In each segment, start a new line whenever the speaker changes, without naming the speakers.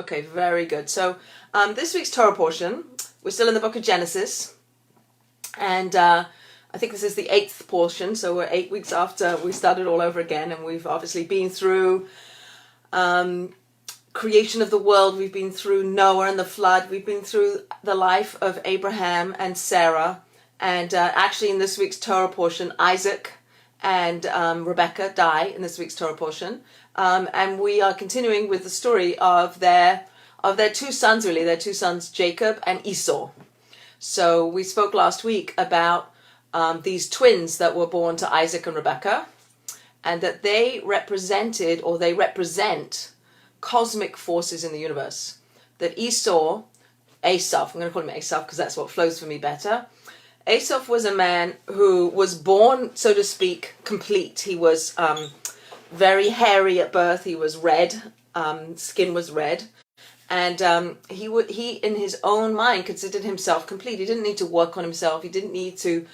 Okay, very good. So this week's Torah portion, we're still in the book of Genesis, and I think this is the 8th portion, so we're 8 weeks after we started all over again, and we've obviously been through creation of the world, we've been through Noah and the flood, we've been through the life of Abraham and Sarah, and actually in this week's Torah portion, Isaac and Rebecca die in this week's Torah portion. And we are continuing with the story of their two sons, really, their two sons, Jacob and Esau. So we spoke last week about these twins that were born to Isaac and Rebecca, and that they represented, or they represent, cosmic forces in the universe. That Esau, Asaph, I'm going to call him Asaph because that's what flows for me better. Asaph was a man who was born, so to speak, complete. He was very hairy at birth. He was red, skin was red, and he in his own mind considered himself complete. He didn't need to work on himself. He didn't need to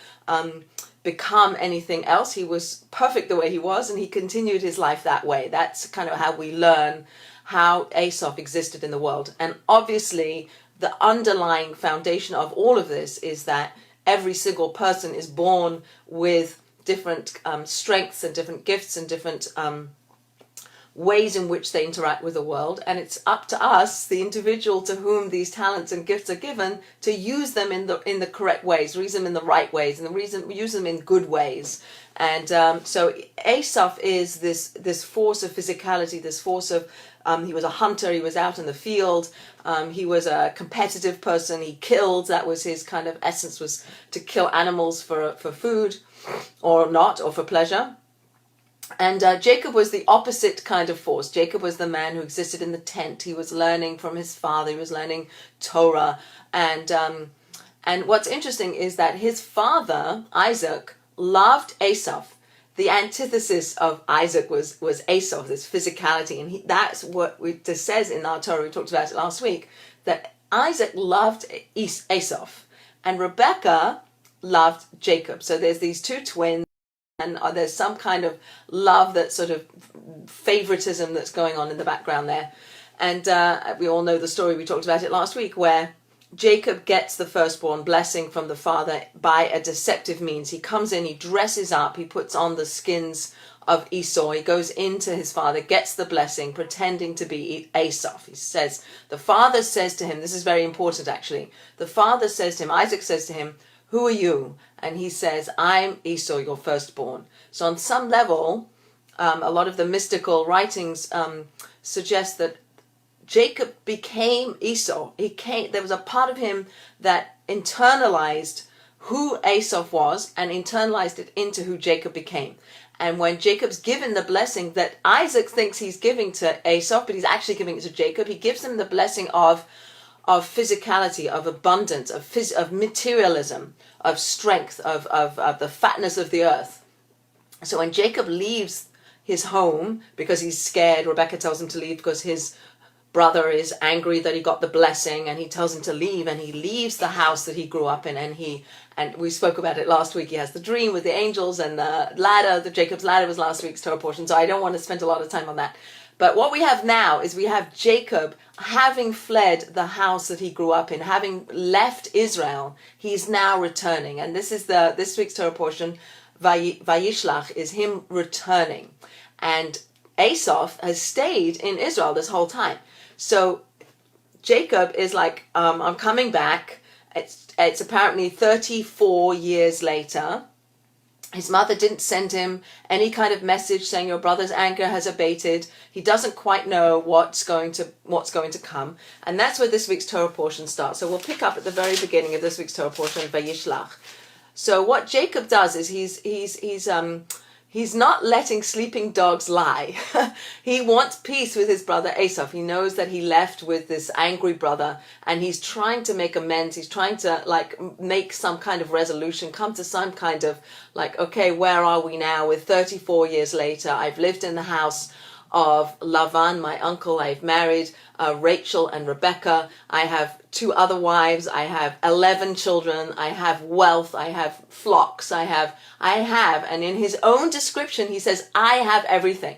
become anything else. He was perfect the way he was, and he continued his life that way. That's kind of how we learn how Asaph existed in the world. And obviously, the underlying foundation of all of this is that every single person is born with different strengths and different gifts and different ways in which they interact with the world, and it's up to us, the individual to whom these talents and gifts are given, to use them in the correct ways, use them in the right ways, and use them in good ways. And so Asaph is this force of physicality, this force of he was a hunter, he was out in the field, he was a competitive person, he killed, that was his kind of essence, was to kill animals for food or not, or for pleasure. And Jacob was the opposite kind of force. Jacob was the man who existed in the tent. He was learning from his father. He was learning Torah. And what's interesting is that his father, Isaac, loved Asaph. The antithesis of Isaac was Asaph, this physicality. And that's what it says in our Torah. We talked about it last week, that Isaac loved Asaph and Rebecca loved Jacob. So there's these two twins, and there's some kind of love, that sort of favoritism that's going on in the background there. And we all know the story, we talked about it last week, where Jacob gets the firstborn blessing from the father by a deceptive means. He comes in, he dresses up, he puts on the skins of Esau, he goes into his father, gets the blessing, pretending to be Asaph. He says, the father says to him, this is very important actually, the father says to him, Isaac says to him, who are you? And he says, I'm Esau, your firstborn. So on some level, a lot of the mystical writings suggest that Jacob became Esau. There was a part of him that internalized who Asaph was and internalized it into who Jacob became. And when Jacob's given the blessing that Isaac thinks he's giving to Asaph, but he's actually giving it to Jacob, he gives him the blessing of physicality, of abundance, of materialism, of strength, of the fatness of the earth. So when Jacob leaves his home because he's scared, Rebecca tells him to leave because his brother is angry that he got the blessing, and he tells him to leave, and he leaves the house that he grew up in, and we spoke about it last week. He has the dream with the angels and the ladder. The Jacob's ladder was last week's Torah portion, so I don't want to spend a lot of time on that. But what we have now is we have Jacob having fled the house that he grew up in, having left Israel. He's now returning. And this is this week's Torah portion, Vayishlach, is him returning. And Asaph has stayed in Israel this whole time. So Jacob is like, I'm coming back. It's apparently 34 years later. His mother didn't send him any kind of message saying your brother's anger has abated. He doesn't quite know what's going to come. And that's where this week's Torah portion starts. So we'll pick up at the very beginning of this week's Torah portion, Vayishlach. So what Jacob does is he's not letting sleeping dogs lie. He wants peace with his brother Asaph. He knows that he left with this angry brother, and he's trying to make amends. He's trying to make some kind of resolution, come to some kind of okay, where are we now? With 34 years later, I've lived in the house of Lavan, my uncle. I've married Rachel and Rebecca. I have 2 other wives. I have 11 children. I have wealth. I have flocks. I have, and in his own description, he says, I have everything.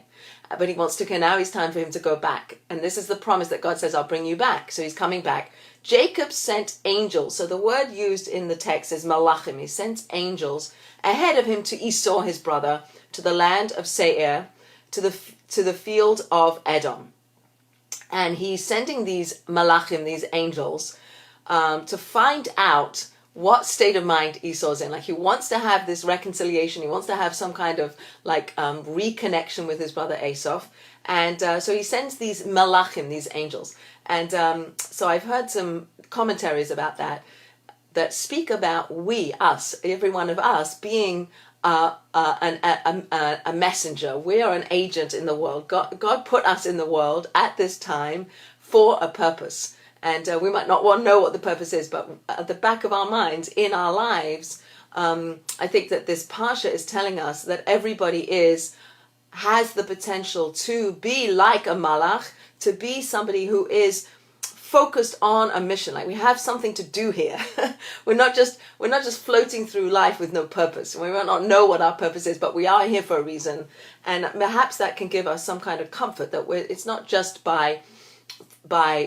but he wants to, okay, now it's time for him to go back. And this is the promise that God says, I'll bring you back. So he's coming back. Jacob sent angels. So the word used in the text is malachim. He sent angels ahead of him to Esau, his brother, to the land of Seir, to the field of Edom. And he's sending these malachim, these angels, to find out what state of mind Esau's in. Like, he wants to have this reconciliation. He wants to have some kind of reconnection with his brother Esau. And so he sends these malachim, these angels. And so I've heard some commentaries about that speak about we, us, every one of us being a messenger. We are an agent in the world. God put us in the world at this time for a purpose. And we might not want to know what the purpose is, but at the back of our minds, in our lives, I think that this Parsha is telling us that everybody has the potential to be like a malach, to be somebody who is focused on a mission. Like, we have something to do here. we're not just floating through life with no purpose. We might not know what our purpose is, but we are here for a reason. And perhaps that can give us some kind of comfort that it's not just by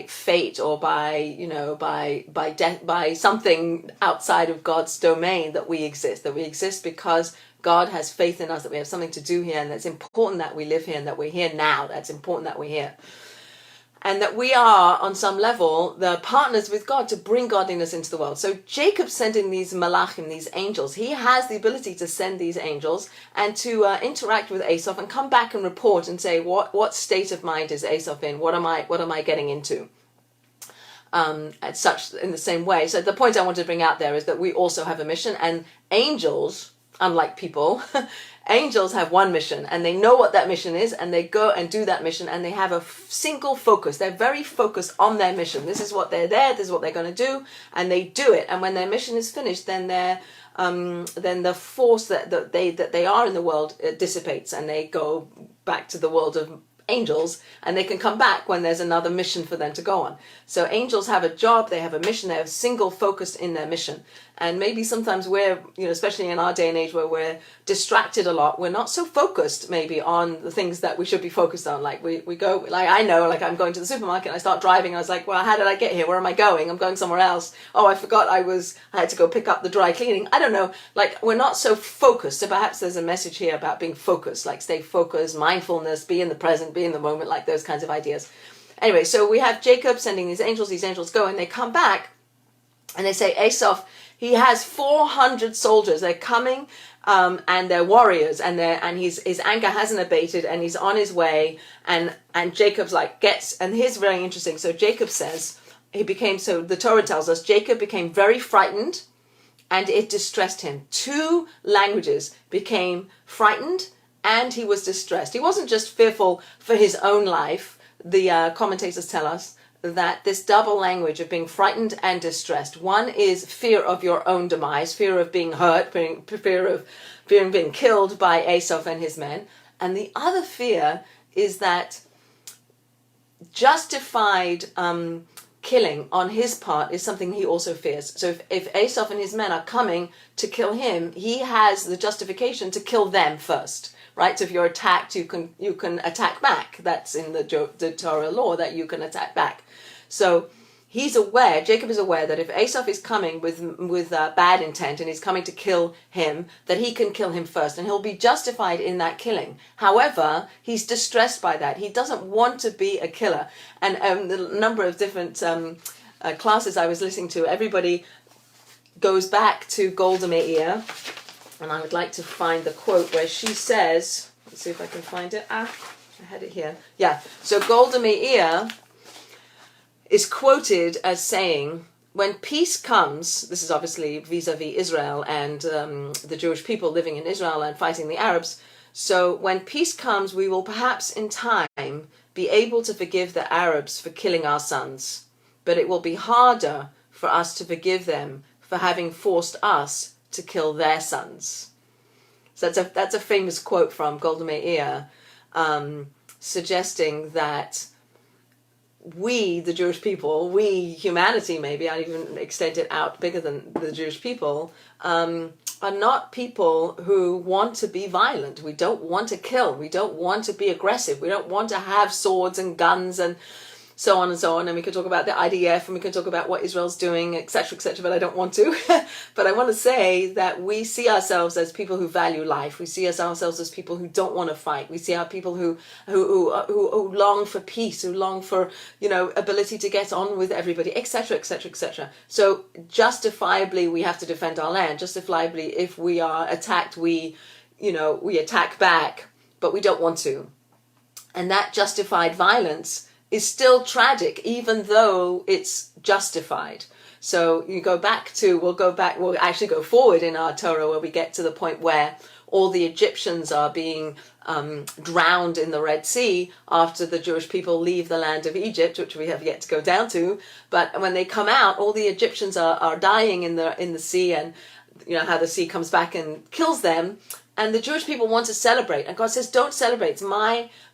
fate or by death, by something outside of God's domain that we exist because God has faith in us, that we have something to do here, and that's important that we live here and that we're here now. That's important that we're here. And that we are, on some level, the partners with God to bring godliness into the world. So Jacob sending these malachim, these angels, he has the ability to send these angels and to interact with Esau and come back and report and say, what state of mind is Esau in? What am I getting into? At such, in the same way. So the point I want to bring out there is that we also have a mission, and angels, unlike people, angels have one mission, and they know what that mission is, and they go and do that mission, and they have a single focus. They're very focused on their mission. This is what they're there, this is what they're going to do, and they do it. And when their mission is finished, then then the force that they are in the world dissipates, and they go back to the world of angels, and they can come back when there's another mission for them to go on. So angels have a job, they have a mission, they have single focused in their mission. And maybe sometimes we're, especially in our day and age where we're distracted a lot, we're not so focused maybe on the things that we should be focused on. Like we go, like I know, like I'm going to the supermarket, I start driving, and I was like, well, how did I get here? Where am I going? I'm going somewhere else. Oh, I forgot I had to go pick up the dry cleaning. I don't know. Like, we're not so focused. So perhaps there's a message here about being focused, like stay focused, mindfulness, be in the present, be in the moment, like those kinds of ideas. Anyway, so we have Jacob sending these angels go and they come back and they say, Esau, he has 400 soldiers. They're coming, and they're warriors, and his anger hasn't abated, and he's on his way. And Jacob's and here's very interesting. So Jacob says the Torah tells us Jacob became very frightened, and it distressed him. Two languages: became frightened, and he was distressed. He wasn't just fearful for his own life. The commentators tell us that this double language of being frightened and distressed. One is fear of your own demise, fear of being hurt, fear of being killed by Esau and his men. And the other fear is that justified killing on his part is something he also fears. So if Esau and his men are coming to kill him, he has the justification to kill them first. Right, so if you're attacked, you can attack back. That's in the Torah law, that you can attack back. So Jacob is aware that if Esau is coming with bad intent and he's coming to kill him, that he can kill him first, and he'll be justified in that killing. However, he's distressed by that. He doesn't want to be a killer. And the number of different classes I was listening to, everybody goes back to Golda Meir. And I would like to find the quote where she says, let's see if I can find it. I had it here. Yeah. So Golda Meir is quoted as saying, when peace comes, this is obviously vis-a-vis Israel and the Jewish people living in Israel and fighting the Arabs. So when peace comes, we will perhaps in time be able to forgive the Arabs for killing our sons. But it will be harder for us to forgive them for having forced us to kill their sons. So that's a famous quote from Golda Meir, suggesting that we, the Jewish people, we, humanity maybe, I'd even extend it out bigger than the Jewish people, are are not people who want to be violent. We don't want to kill. We don't want to be aggressive. We don't want to have swords and guns and so on and so on. And we could talk about the IDF and we could talk about what Israel's doing, etc., etc., but I don't want to. But I want to say that we see ourselves as people who value life. We see ourselves as people who don't want to fight. We see our people who long for peace, who long for, ability to get on with everybody, etc., etc., etc. So justifiably, we have to defend our land. Justifiably, if we are attacked, we attack back, but we don't want to. And that justified violence is still tragic, even though it's justified. So we'll actually go forward in our Torah where we get to the point where all the Egyptians are being drowned in the Red Sea after the Jewish people leave the land of Egypt, which we have yet to go down to. But when they come out, all the Egyptians are dying in the sea, and how the sea comes back and kills them. And the Jewish people want to celebrate. And God says, don't celebrate. It's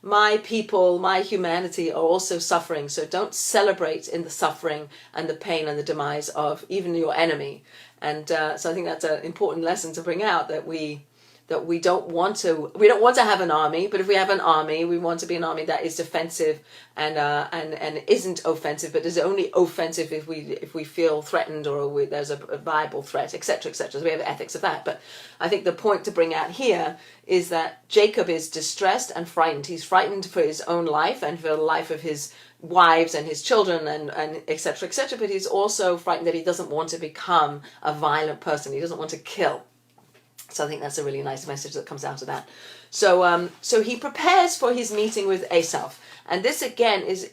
my people, my humanity are also suffering. So don't celebrate in the suffering and the pain and the demise of even your enemy. And so I think that's an important lesson to bring out, that we don't want to have an army, but if we have an army, we want to be an army that is defensive and isn't offensive, but is only offensive if we feel threatened or there's a viable threat, etc., etc. So we have ethics of that. But I think the point to bring out here is that Jacob is distressed and frightened. He's frightened for his own life and for the life of his wives and his children and etc., etc. But he's also frightened that he doesn't want to become a violent person. He doesn't want to kill. So I think that's a really nice message that comes out of that. So he prepares for his meeting with Esau. And this again is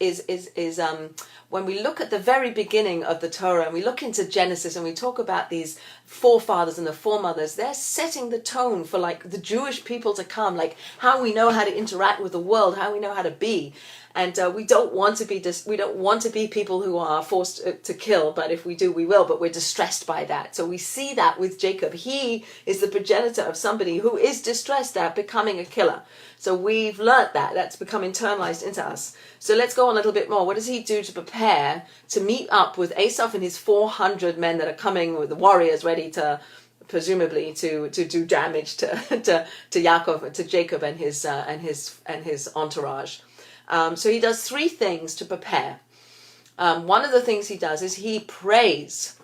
when we look at the very beginning of the Torah and we look into Genesis and we talk about these forefathers and the foremothers, they're setting the tone for like the Jewish people to come, like how we know how to interact with the world, how we know how to be. And we don't want to be people who are forced to kill, but if we do, we will. But we're distressed by that. So we see that with Jacob. He is the progenitor of somebody who is distressed at becoming a killer. So we've learnt that. That's become internalized into us. So let's go on a little bit more. What does he do to prepare to meet up with Esau and his 400 men that are coming with the warriors ready to, presumably, to do damage to Yaakov, to Jacob and his entourage? So he does three things to prepare. One of the things he does is he prays.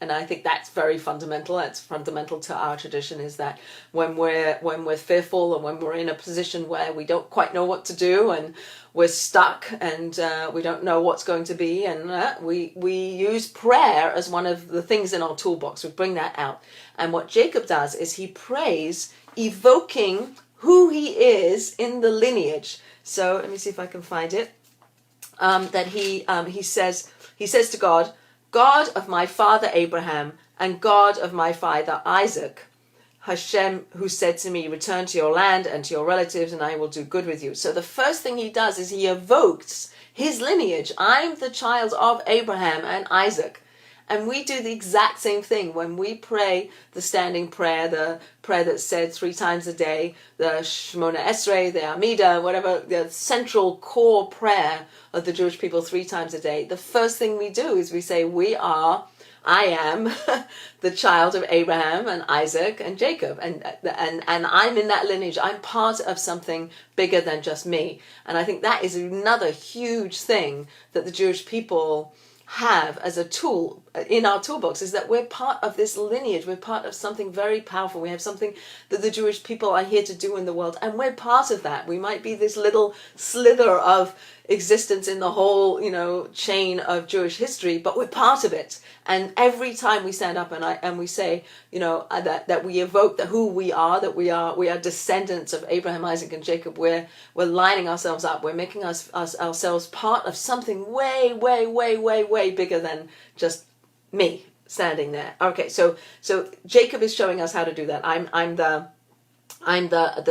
And I think that's very fundamental. That's fundamental to our tradition, is that when we're fearful and when we're in a position where we don't quite know what to do and we're stuck and we don't know what's going to be, and we use prayer as one of the things in our toolbox. We bring that out. And what Jacob does is he prays, evoking who he is in the lineage. So let me see if I can find it. That he says to God, God of my father Abraham and God of my father Isaac, Hashem, who said to me, return to your land and to your relatives and I will do good with you. So the first thing he does is he evokes his lineage. I'm the child of Abraham and Isaac. And we do the exact same thing when we pray the standing prayer, the prayer that's said 3 times a day, the Shemona Esrei, the Amida, whatever, the central core prayer of the Jewish people 3 times a day. The first thing we do is we say, I am the child of Abraham and Isaac and Jacob, and I'm in that lineage. I'm part of something bigger than just me. And I think that is another huge thing that the Jewish people have as a tool in our toolbox, is that we're part of this lineage. We're part of something very powerful. We have something that the Jewish people are here to do in the world, and we're part of that. We might be this little slither of existence in the whole, chain of Jewish history, but we're part of it. And every time we stand up and we say, that we evoke that who we are, that we are descendants of Abraham, Isaac, and Jacob, we're lining ourselves up. We're making ourselves part of something way, way, way, way, way bigger than just me standing there. Okay, so Jacob is showing us how to do that. I'm the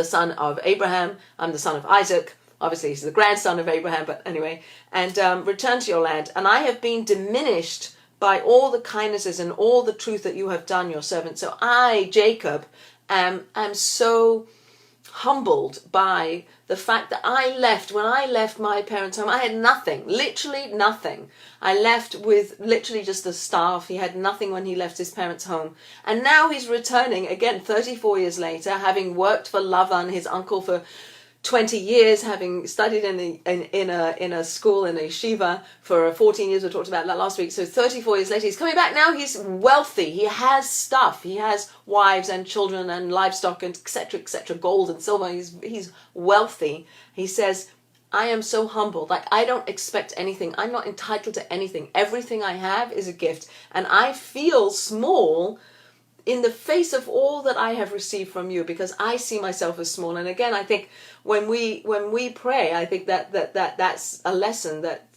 son of Abraham. I'm the son of Isaac. Obviously, he's the grandson of Abraham, but anyway. And return to your land. And I have been diminished by all the kindnesses and all the truth that you have done, your servant. So I, Jacob, am so humbled by the fact that when I left my parents' home, I had nothing, literally nothing. I left with literally just the staff. He had nothing when he left his parents' home. And now he's returning again 34 years later, having worked for Lavan, his uncle, for 20 years, having studied in a school, in a yeshiva for 14 years. We talked about that last week. So 34 years later, he's coming back now. He's wealthy. He has stuff. He has wives and children and livestock and etc., gold and silver. He's wealthy. He says, I am so humbled. Like, I don't expect anything. I'm not entitled to anything. Everything I have is a gift. And I feel small in the face of all that I have received from you, because I see myself as small. And again, I think when we pray, I think that's a lesson that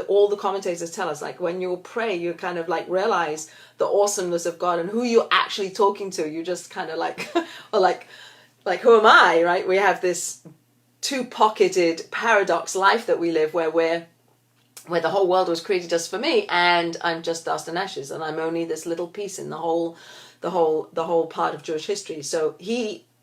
all the commentators tell us. Like, when you pray, you kind of like realize the awesomeness of God and who you're actually talking to. You just kind of like, or like who am I, right? We have this two-pocketed paradox life that we live, where the whole world was created just for me, and I'm just dust and ashes, and I'm only this little piece in the whole part of Jewish history. So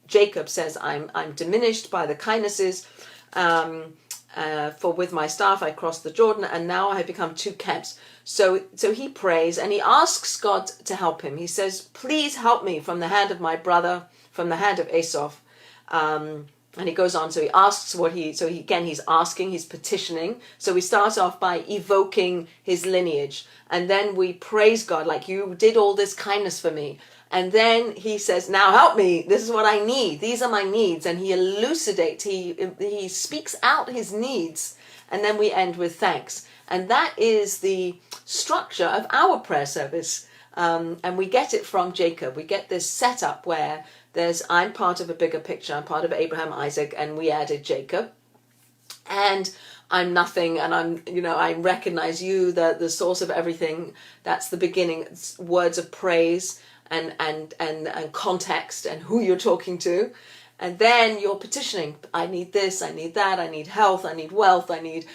Jacob says, I'm diminished by the kindnesses, for with my staff I crossed the Jordan, and now I have become two camps. So he prays and he asks God to help him. He says, please help me from the hand of my brother, from the hand of Esau. And he goes on, so he asks he's asking, he's petitioning. So we start off by evoking his lineage. And then we praise God, like, you did all this kindness for me. And then he says, now help me. This is what I need. These are my needs. And he elucidates, he speaks out his needs. And then we end with thanks. And that is the structure of our prayer service. And we get it from Jacob. We get this setup where I'm part of a bigger picture. I'm part of Abraham, Isaac, and we added Jacob. And I'm nothing, and I recognize you, the source of everything. That's the beginning. It's words of praise and context and who you're talking to. And then you're petitioning. I need this, I need that, I need health, I need wealth, I need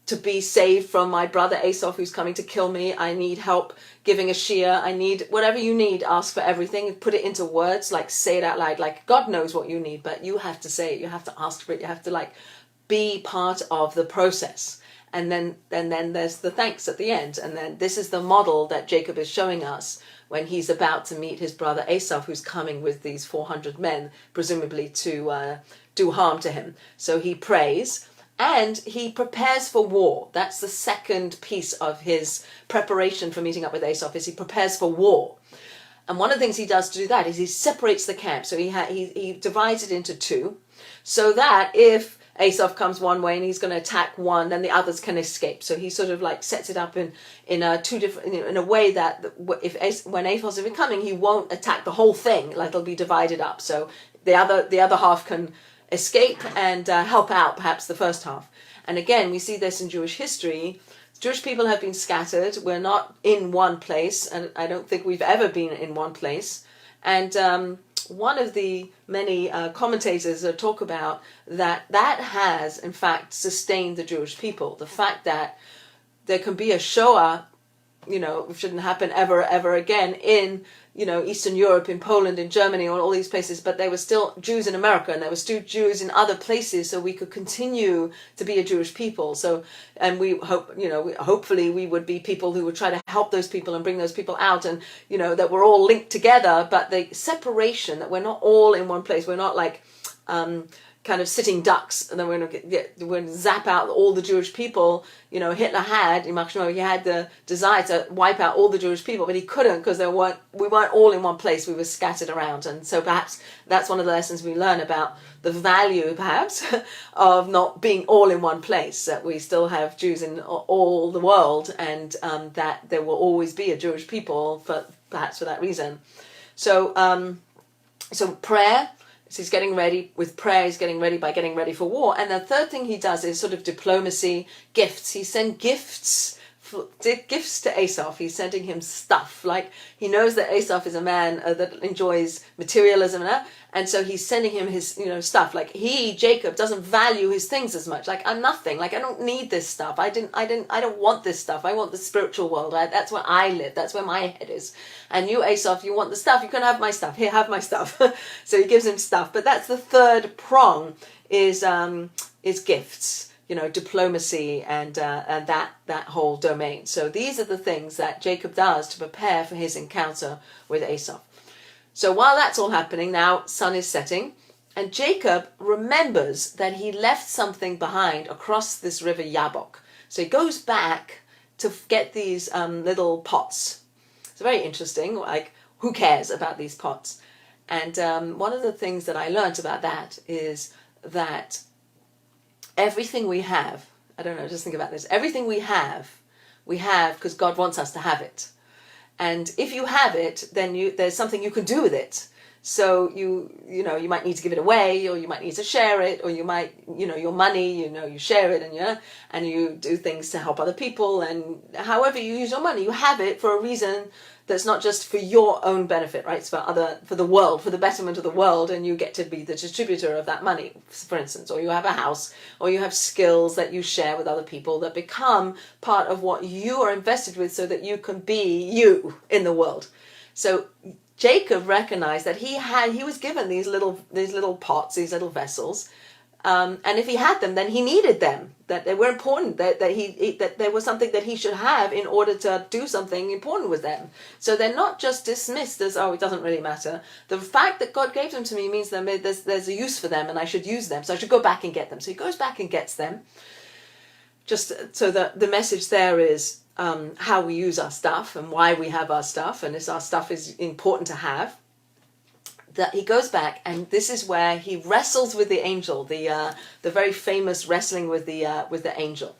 to be saved from my brother Esau who's coming to kill me. I need help giving a shia. I need whatever you need. Ask for everything. Put it into words, like say it out loud. Like, God knows what you need, but you have to say it. You have to ask for it. You have to like be part of the process. And then there's the thanks at the end. And then this is the model that Jacob is showing us when he's about to meet his brother Esau, who's coming with these 400 men, presumably to do harm to him. So he prays. And he prepares for war. That's the second piece of his preparation for meeting up with Esau, is he prepares for war. And one of the things he does to do that is he separates the camp. So he divides it into two, so that if Esau comes one way and he's going to attack one, then the others can escape. So he sort of like sets it up in two different, in a way that when Esau is coming, he won't attack the whole thing. Like, it'll be divided up. So the other half can escape and help out perhaps the first half. And again, we see this in Jewish history. Jewish people have been scattered. We're not in one place, and I don't think we've ever been in one place. And one of the many commentators talk about that has in fact sustained the Jewish people. The fact that there can be a Shoah, shouldn't happen ever again in Eastern Europe, in Poland, in Germany, or all these places, but there were still Jews in America, and there were still Jews in other places, so we could continue to be a Jewish people. So, and we hope, hopefully we would be people who would try to help those people and bring those people out, and that we're all linked together, but the separation, that we're not all in one place. We're not like kind of sitting ducks, and then we're going to zap out all the Jewish people. Hitler had the desire to wipe out all the Jewish people, but he couldn't, because we weren't all in one place. We were scattered around. And so perhaps that's one of the lessons we learn about the value, perhaps, of not being all in one place, that we still have Jews in all the world, and that there will always be a Jewish people, perhaps for that reason. So prayer. So he's getting ready with prayer, he's getting ready by getting ready for war. And the third thing he does is sort of diplomacy, gifts. He sent gifts gifts to Esau. He's sending him stuff. Like, he knows that Esau is a man that enjoys materialism, and so he's sending him his, stuff. Like, Jacob, doesn't value his things as much. Like, I'm nothing. Like, I don't need this stuff. I don't want this stuff. I want the spiritual world. That's where I live. That's where my head is. And you, Esau, if you want the stuff, you can have my stuff. Here, have my stuff. So he gives him stuff. But that's the third prong, is gifts. Diplomacy and that whole domain. So these are the things that Jacob does to prepare for his encounter with Esau. So while that's all happening, now sun is setting, and Jacob remembers that he left something behind across this river Yabok. So he goes back to get these little pots. It's very interesting. Like, who cares about these pots? And one of the things that I learned about that is that everything we have, I don't know, just think about this. Everything we have because God wants us to have it. And if you have it, then there's something you can do with it. So you might need to give it away, or you might need to share it, or you might, your money, you share it, and you do things to help other people. And however you use your money, you have it for a reason that's not just for your own benefit, right? It's for the world, for the betterment of the world, and you get to be the distributor of that money, for instance. Or you have a house, or you have skills that you share with other people that become part of what you are invested with, so that you can be you in the world. So Jacob recognized that he was given these little pots, these little vessels, and if he had them, then he needed them. That they were important. That there was something that he should have in order to do something important with them. So they're not just dismissed as, it doesn't really matter. The fact that God gave them to me means that there's a use for them, and I should use them. So I should go back and get them. So he goes back and gets them. Just so that the message there is how we use our stuff and why we have our stuff, and if our stuff is important to have. That he goes back, and this is where he wrestles with the angel, the very famous wrestling with the angel.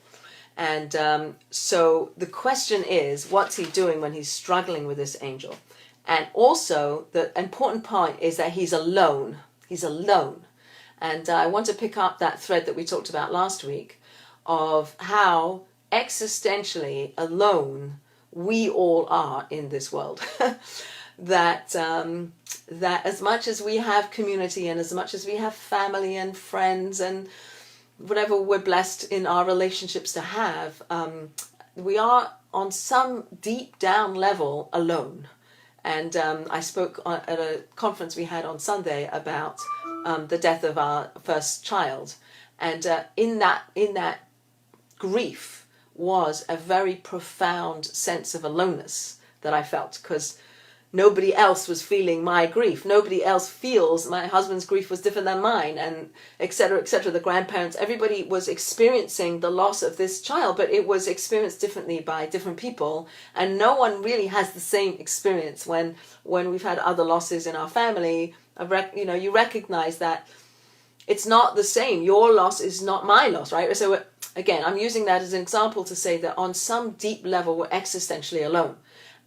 And so the question is, what's he doing when he's struggling with this angel? And also the important part is that he's alone. He's alone. And I want to pick up that thread that we talked about last week, of how existentially alone we all are in this world. That as much as we have community, and as much as we have family and friends and whatever we're blessed in our relationships to have, we are on some deep down level alone. And I spoke at a conference we had on Sunday about the death of our first child, and in that grief was a very profound sense of aloneness that I felt, because nobody else was feeling my grief. Nobody else feels my husband's grief was different than mine, and et cetera, the grandparents, everybody was experiencing the loss of this child, but it was experienced differently by different people. And no one really has the same experience. When we've had other losses in our family, you recognize that it's not the same. Your loss is not my loss, right? So again, I'm using that as an example to say that on some deep level, we're existentially alone.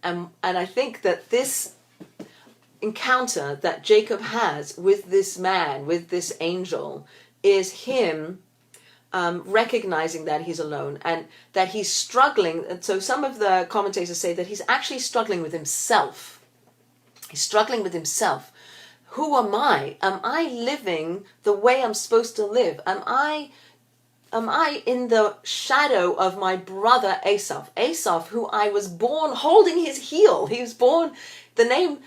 And I think that this encounter that Jacob has with this man, with this angel, is him recognizing that he's alone and that he's struggling. And so some of the commentators say that he's actually struggling with himself. He's struggling with himself. Who am I? Am I living the way I'm supposed to live? Am I in the shadow of my brother Esau? Esau, who I was born holding his heel. He was born, the name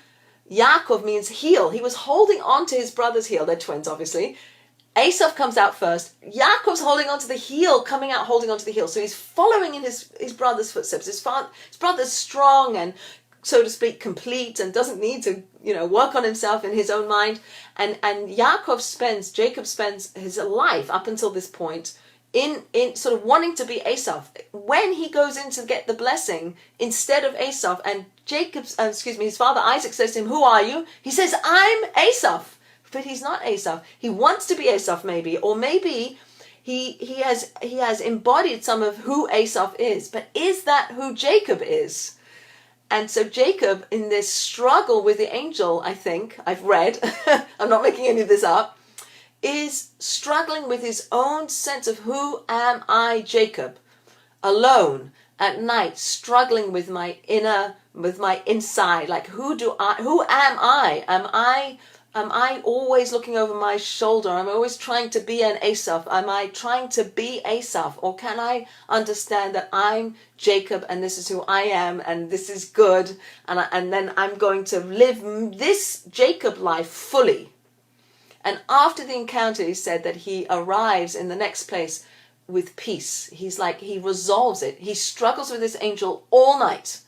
Yaakov means heel. He was holding on to his brother's heel. They're twins, obviously. Esau comes out first. Yaakov's holding on to the heel, coming out holding on to the heel. So he's following in his brother's footsteps. His brother's strong and, so to speak, complete, and doesn't need to, work on himself in his own mind. And Jacob spends his life up until this point in sort of wanting to be Esau. When he goes in to get the blessing instead of Esau, and his father Isaac says to him, "Who are you?" He says, "I'm Esau," but he's not Esau. He wants to be Esau, maybe, or maybe he has embodied some of who Esau is. But is that who Jacob is? And so Jacob, in this struggle with the angel, I think I've read, I'm not making any of this up, is struggling with his own sense of who am I, Jacob, alone. at night, struggling with my inside, like who am I? Am I always looking over my shoulder? Am I always trying to be an Asaph? Am I trying to be Asaph? Or can I understand that I'm Jacob and this is who I am and this is good, and then I'm going to live this Jacob life fully? And after the encounter, he said that he arrives in the next place with peace. He resolves it. He struggles with this angel all night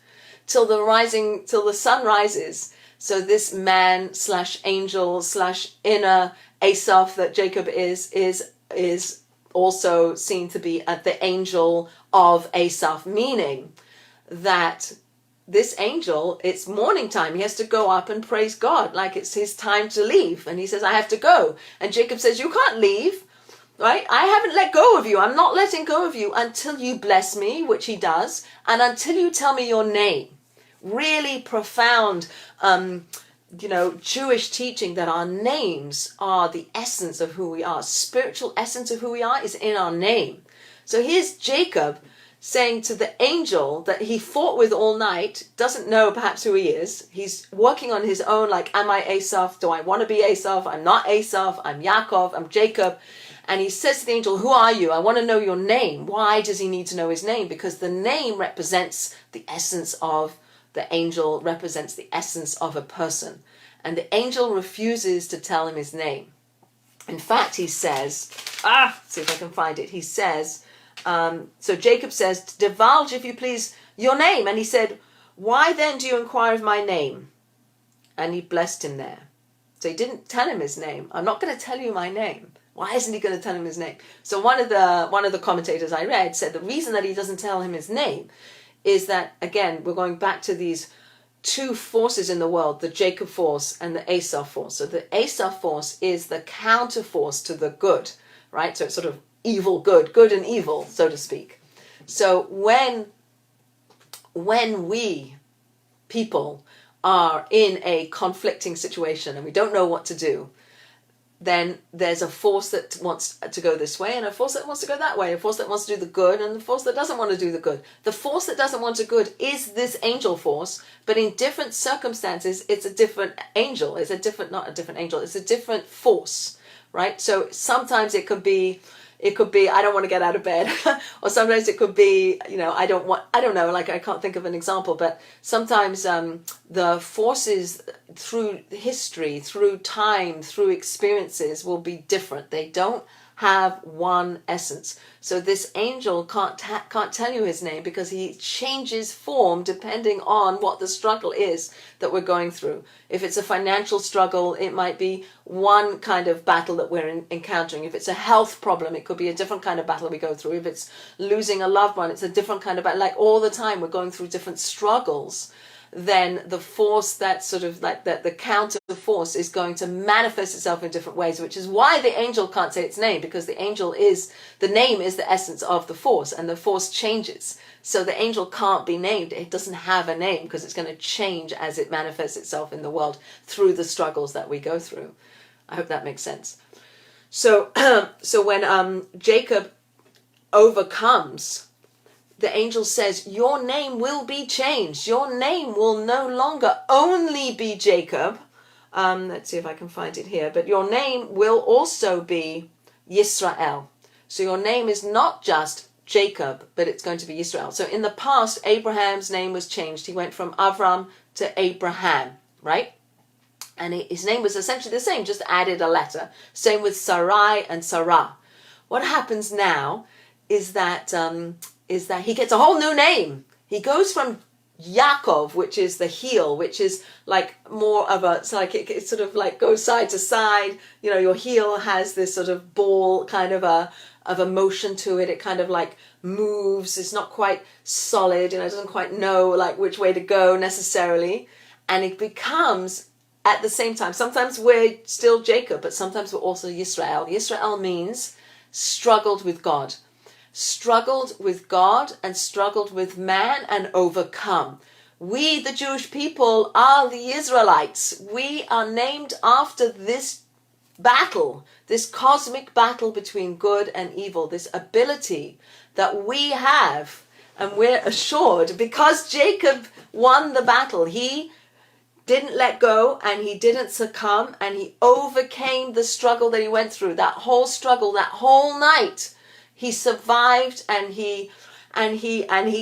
till the sun rises. So this man / angel / inner Asaph that Jacob is also seen to be the angel of Asaph, meaning that this angel, it's morning time. He has to go up and praise God, like it's his time to leave. And he says, I have to go. And Jacob says, you can't leave, right? I haven't let go of you. I'm not letting go of you until you bless me, which he does, and until you tell me your name. Really profound, Jewish teaching that our names are the essence of who we are. Spiritual essence of who we are is in our name. So here's Jacob saying to the angel that he fought with all night, doesn't know perhaps who he is. He's working on his own, like, am I Asaph? Do I want to be Asaph? I'm not Asaph. I'm Yaakov. I'm Jacob. And he says to the angel, who are you? I want to know your name. Why does he need to know his name? Because the name represents the essence of the angel, represents the essence of a person. And the angel refuses to tell him his name. In fact, he says, see if I can find it. He says, so Jacob says, divulge, if you please, your name. And he said, why then do you inquire of my name? And he blessed him there. So he didn't tell him his name. I'm not going to tell you my name. Why isn't he going to tell him his name? So one of the commentators I read said the reason that he doesn't tell him his name is that, again, we're going back to these two forces in the world, the Jacob force and the Asaph force. So the Asaph force is the counter force to the good, right? So it's sort of evil, good and evil, so to speak. So when we people are in a conflicting situation and we don't know what to do, then there's a force that wants to go this way and a force that wants to go that way, a force that wants to do the good and the force that doesn't want to do the good. The force that doesn't want to do good is this angel force, but in different circumstances, it's a different angel. It's not a different angel, it's a different force, right? So sometimes it could be, I don't want to get out of bed. Or sometimes it could be, I don't know, like I can't think of an example, but sometimes the forces through history, through time, through experiences will be different. They don't have one essence. So this angel can't tell you his name because he changes form depending on what the struggle is that we're going through. If it's a financial struggle, it might be one kind of battle that we're encountering. If it's a health problem, it could be a different kind of battle we go through. If it's losing a loved one, it's a different kind of battle. Like all the time we're going through different struggles. Then the force that sort of like the counter force is going to manifest itself in different ways, which is why the angel can't say its name, because the name is the essence of the force, and the force changes. So the angel can't be named. It doesn't have a name because it's going to change as it manifests itself in the world through the struggles that we go through. I hope that makes sense. So when Jacob overcomes, the angel says, your name will be changed. Your name will no longer only be Jacob. Let's see if I can find it here. But your name will also be Yisrael. So your name is not just Jacob, but it's going to be Yisrael. So in the past, Abraham's name was changed. He went from Avram to Abraham, right? And his name was essentially the same, just added a letter. Same with Sarai and Sarah. What happens now is that he gets a whole new name. He goes from Yaakov, which is the heel, which is like more of it's like it sort of like goes side to side. Your heel has this sort of ball kind of a motion to it. It kind of like moves. It's not quite solid. It doesn't quite know like which way to go necessarily. And it becomes at the same time. Sometimes we're still Jacob, but sometimes we're also Yisrael. Yisrael means struggled with God. Struggled with God and struggled with man and overcome. We, the Jewish people, are the Israelites. We are named after this battle, this cosmic battle between good and evil, this ability that we have And we're assured because Jacob won the battle. He didn't let go and he didn't succumb and he overcame the struggle that he went through. That whole struggle, that whole night, he survived and he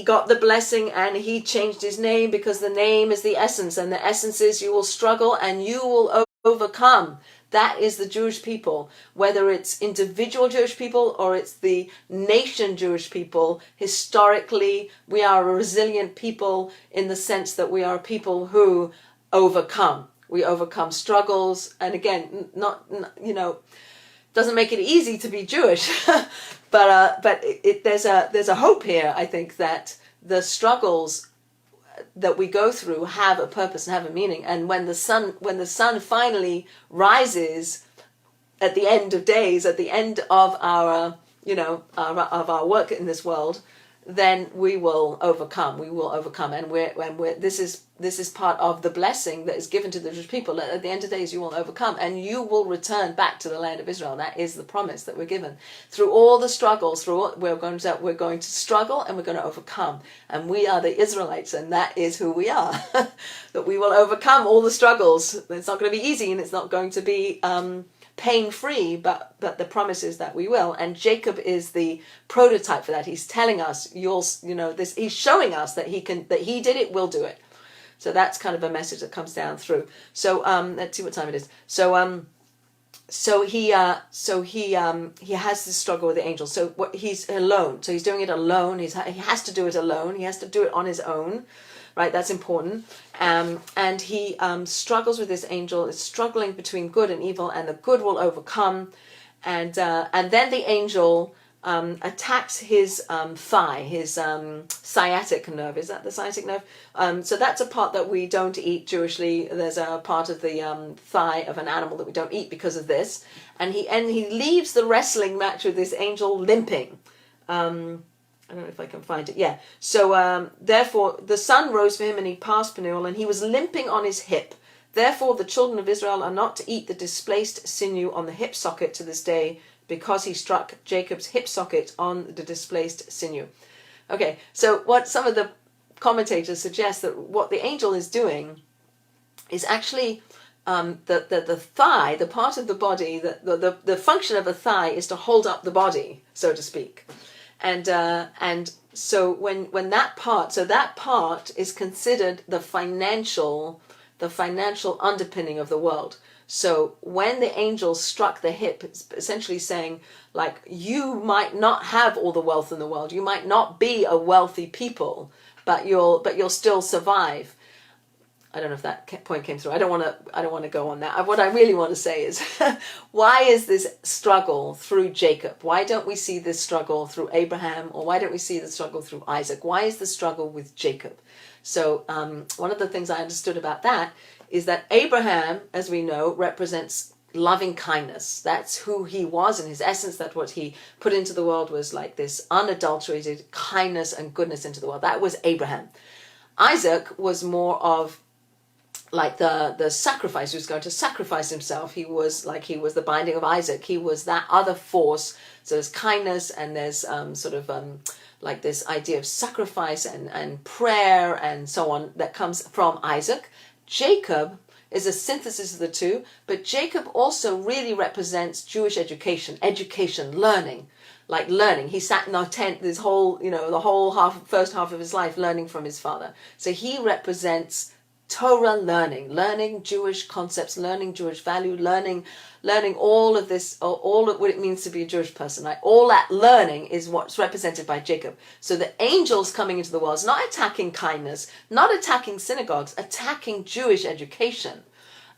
got the blessing and he changed his name because the name is the essence and the essence is you will struggle and you will overcome. That is the Jewish people, whether it's individual Jewish people or it's the nation Jewish people. Historically, we are a resilient people in the sense that we are people who overcome. We overcome struggles, and again, not doesn't make it easy to be Jewish, but there's a hope here. I think that the struggles that we go through have a purpose and have a meaning, and when the sun finally rises at the end of days, at the end of our of our work in this world, then we will overcome. We will overcome, and this is part of the blessing that is given to the Jewish people. At the end of days, you will overcome, and you will return back to the land of Israel. That is the promise that we're given. Through all the struggles, we're going to struggle, and we're going to overcome. And we are the Israelites, and that is who we are. That we will overcome all the struggles. It's not going to be easy, and it's not going to be pain-free, but the promise is that we will. And Jacob is the prototype for that. He's telling us, he's showing us that he did it, we'll do it. So that's kind of a message that comes down through. So let's see what time it is. So he has this struggle with the angels. So he's alone. So he's doing it alone. He has to do it alone. He has to do it on his own. Right, that's important. And he struggles with this angel. Is struggling between good and evil, and the good will overcome. And then the angel attacks his thigh, his sciatic nerve. Is that the sciatic nerve? So that's a part that we don't eat Jewishly. There's a part of the thigh of an animal that we don't eat because of this. And he leaves the wrestling match with this angel limping. I don't know if I can find it. Yeah. So therefore the sun rose for him and he passed Penuel and he was limping on his hip. Therefore the children of Israel are not to eat the displaced sinew on the hip socket to this day, because he struck Jacob's hip socket on the displaced sinew. Okay, so what some of the commentators suggest that what the angel is doing is actually the thigh, the part of the body, the function of a thigh is to hold up the body, so to speak. And so when that part is considered the financial underpinning of the world. So when the angel struck the hip, it's essentially saying, like, you might not have all the wealth in the world, you might not be a wealthy people, but you'll still survive. I don't know if that point came through. I don't want to go on that. What I really want to say is, why is this struggle through Jacob? Why don't we see this struggle through Abraham, or why don't we see the struggle through Isaac? Why is the struggle with Jacob? So one of the things I understood about that is that Abraham, as we know, represents loving kindness. That's who he was in his essence. That what he put into the world was like this unadulterated kindness and goodness into the world. That was Abraham. Isaac was more of like the sacrifice. He was going to sacrifice himself. He was the binding of Isaac. He was that other force. So there's kindness, and there's like this idea of sacrifice and prayer and so on that comes from Isaac. Jacob is a synthesis of the two, but Jacob also really represents Jewish education, learning. Like learning. He sat in our tent this whole, first half of his life learning from his father. So he represents Torah learning Jewish concepts, learning Jewish value, learning all of this, all of what it means to be a Jewish person. Like all that learning is what's represented by Jacob. So the angels coming into the world is not attacking kindness, not attacking synagogues, attacking Jewish education.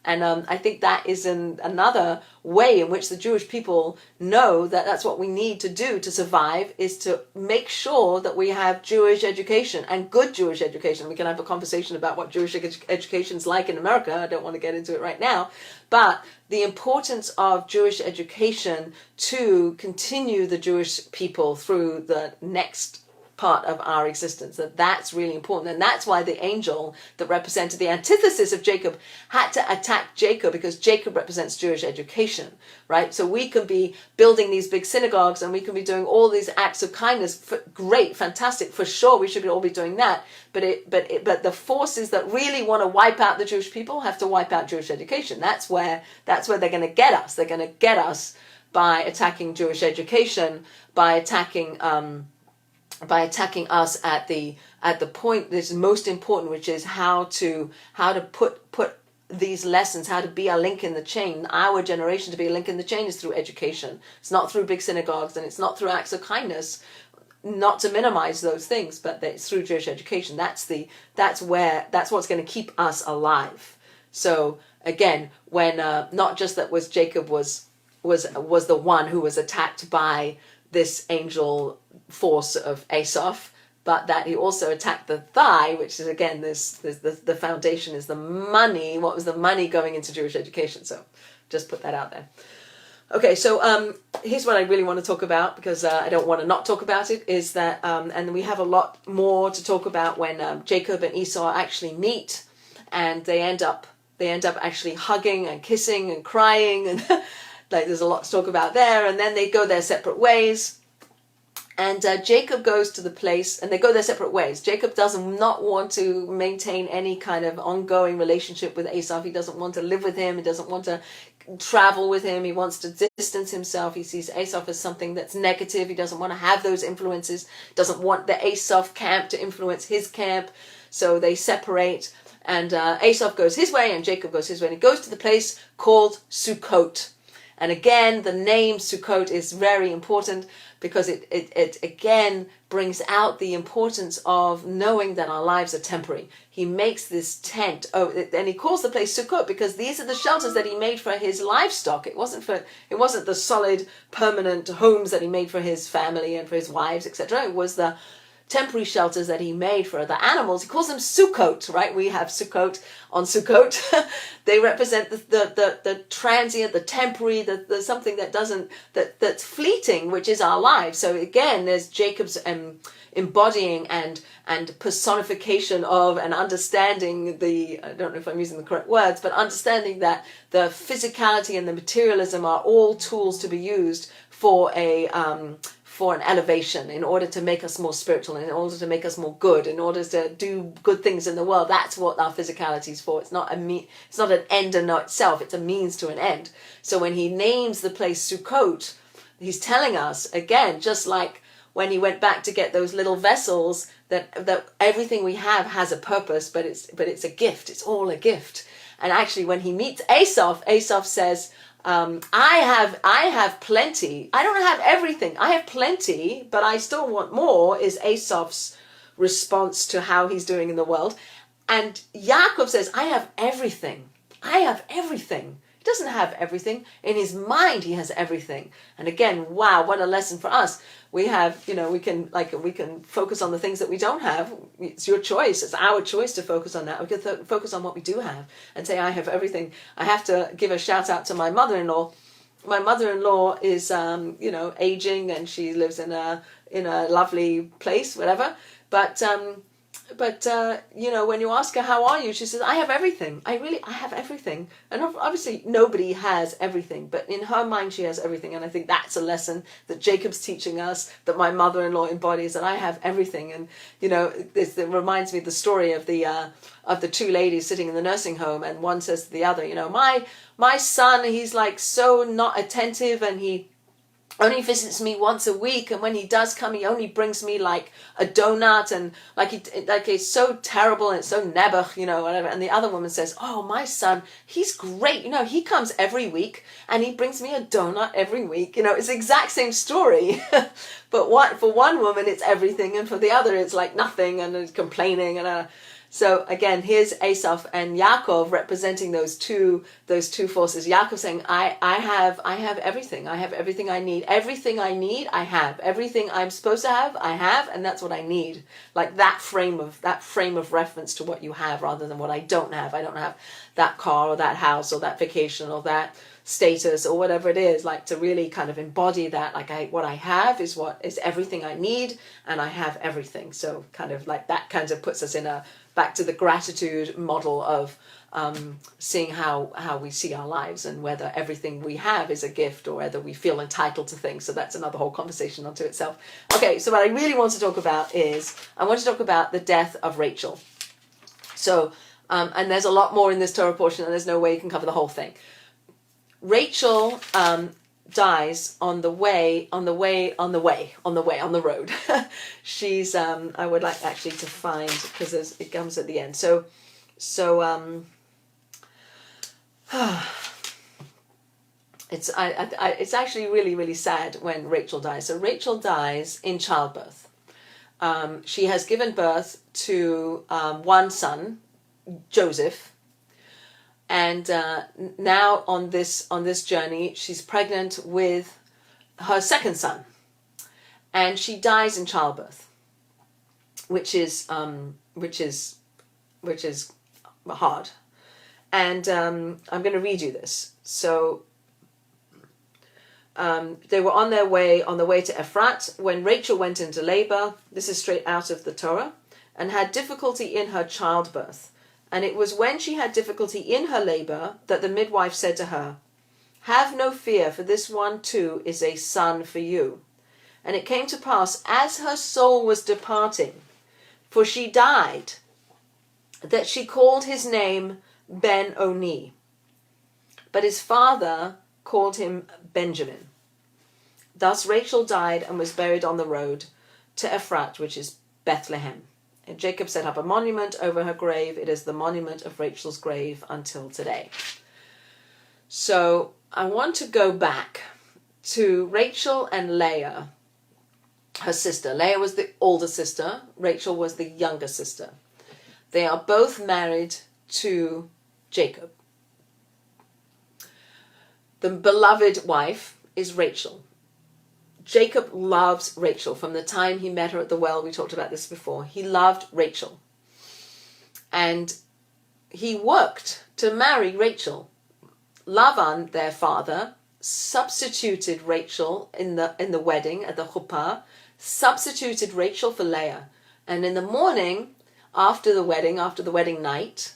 And I think that is another way in which the Jewish people know that that's what we need to do to survive, is to make sure that we have Jewish education and good Jewish education. We can have a conversation about what Jewish education is like in America. I don't want to get into it right now. But the importance of Jewish education to continue the Jewish people through the next part of our existence. That's really important. And that's why the angel that represented the antithesis of Jacob had to attack Jacob, because Jacob represents Jewish education, right? So we can be building these big synagogues and we can be doing all these acts of kindness. Great, fantastic, for sure. We should all be doing that. But the forces that really want to wipe out the Jewish people have to wipe out Jewish education. That's where they're going to get us. They're going to get us by attacking Jewish education, by attacking us at the point that's most important, which is how to put these lessons, how to be a link in the chain. Our generation to be a link in the chain is through education. It's not through big synagogues, and it's not through acts of kindness. Not to minimize those things, but it's through Jewish education. That's what's going to keep us alive. So again, when not just that was Jacob was the one who was attacked by this angel force of Asaph, but that he also attacked the thigh, which is again the foundation is the money. What was the money going into Jewish education? So just put that out there. Okay, so here's what I really want to talk about, because I don't want to not talk about it, is that, and we have a lot more to talk about when Jacob and Esau actually meet, and they end up actually hugging and kissing and crying, and like there's a lot to talk about there, and then they go their separate ways. And Jacob goes to the place, and they go their separate ways. Jacob does not want to maintain any kind of ongoing relationship with Esau. He doesn't want to live with him. He doesn't want to travel with him. He wants to distance himself. He sees Esau as something that's negative. He doesn't want to have those influences. Doesn't want the Esau camp to influence his camp. So they separate, and Esau goes his way and Jacob goes his way. And he goes to the place called Sukkot. And again, the name Sukkot is very important, because it again brings out the importance of knowing that our lives are temporary. He makes this tent, and he calls the place Sukkot because these are the shelters that he made for his livestock. It wasn't the solid, permanent homes that he made for his family and for his wives, etc. It was the temporary shelters that he made for the animals. He calls them Sukkot, right? We have Sukkot on Sukkot. They represent the transient, the temporary, the something that's fleeting, which is our lives. So again, there's Jacob's embodying and personification of and understanding I don't know if I'm using the correct words, but understanding that the physicality and the materialism are all tools to be used for an elevation, in order to make us more spiritual, in order to make us more good, in order to do good things in the world. That's what our physicality is for. It's not it's not an end in itself. It's a means to an end. So when he names the place Sukkot, he's telling us again, just like when he went back to get those little vessels, that everything we have has a purpose, but it's a gift. It's all a gift. And actually, when he meets Asaph says, I have plenty. I don't have everything. I have plenty, but I still want more, is Asaph's response to how he's doing in the world. And Yaakov says, I have everything. I have everything. He doesn't have everything. In his mind, he has everything. And again, wow, what a lesson for us. We have, we can focus on the things that we don't have. It's your choice. It's our choice to focus on that. We can focus on what we do have and say, I have everything. I have to give a shout out to my mother-in-law. My mother-in-law is, aging, and she lives in a lovely place, whatever. But when you ask her, how are you? She says, I have everything. I have everything. And obviously nobody has everything, but in her mind, she has everything. And I think that's a lesson that Jacob's teaching us, that my mother-in-law embodies, that I have everything. And, it reminds me of the story of the two ladies sitting in the nursing home, and one says to the other, my son, he's like so not attentive, and he only visits me once a week, and when he does come, he only brings me like a donut, and it's so terrible and it's so nebuch, whatever. And the other woman says, oh, my son, he's great, he comes every week and he brings me a donut every week. It's the exact same story. But for one woman it's everything, and for the other it's like nothing, and it's complaining. And so again, here's Asaph and Yaakov representing those two forces. Yaakov saying, I have everything. I have everything I need. Everything I need, I have. Everything I'm supposed to have, I have, and that's what I need. Like that frame of reference to what you have, rather than what I don't have. I don't have that car or that house or that vacation or that status or whatever it is, like to really kind of embody that, like what I have is everything I need, and I have everything. So kind of like that kind of puts us in back to the gratitude model of seeing how we see our lives, and whether everything we have is a gift or whether we feel entitled to things. So that's another whole conversation unto itself. Okay, so what I really want to talk about is, I want to talk about the death of Rachel. So, and there's a lot more in this Torah portion, and there's no way you can cover the whole thing. Rachel dies on the road. She's I would like actually to find, because it comes at the end. So it's actually really, really sad when Rachel dies. So Rachel dies in childbirth. She has given birth to one son, Joseph. And now on this journey, she's pregnant with her second son, and she dies in childbirth, which is hard. And I'm going to read you this. So they were on the way to Ephrat when Rachel went into labor. This is straight out of the Torah, and had difficulty in her childbirth. And it was when she had difficulty in her labor that the midwife said to her, "Have no fear, for this one too is a son for you." And it came to pass, as her soul was departing, for she died, that she called his name Ben-Oni. But his father called him Benjamin. Thus Rachel died and was buried on the road to Ephrat, which is Bethlehem. And Jacob set up a monument over her grave. It is the monument of Rachel's grave until today. So I want to go back to Rachel and Leah, her sister. Leah was the older sister. Rachel was the younger sister. They are both married to Jacob. The beloved wife is Rachel. Jacob loves Rachel from the time he met her at the well. We talked about this before. He loved Rachel. And he worked to marry Rachel. Lavan, their father, substituted Rachel in the wedding at the chuppah, substituted Rachel for Leah. And in the morning, after the wedding night,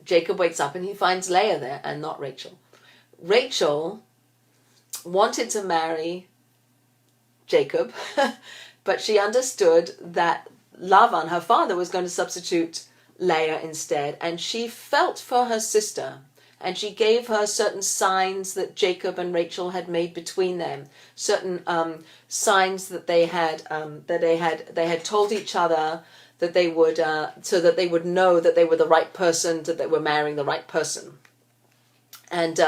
Jacob wakes up and he finds Leah there and not Rachel. Rachel wanted to marry Jacob, but she understood that Lavan, her father, was going to substitute Leah instead, and she felt for her sister, and she gave her certain signs that Jacob and Rachel had made between them, certain signs that they had told each other that they would, so that they would know that they were the right person, that they were marrying the right person, and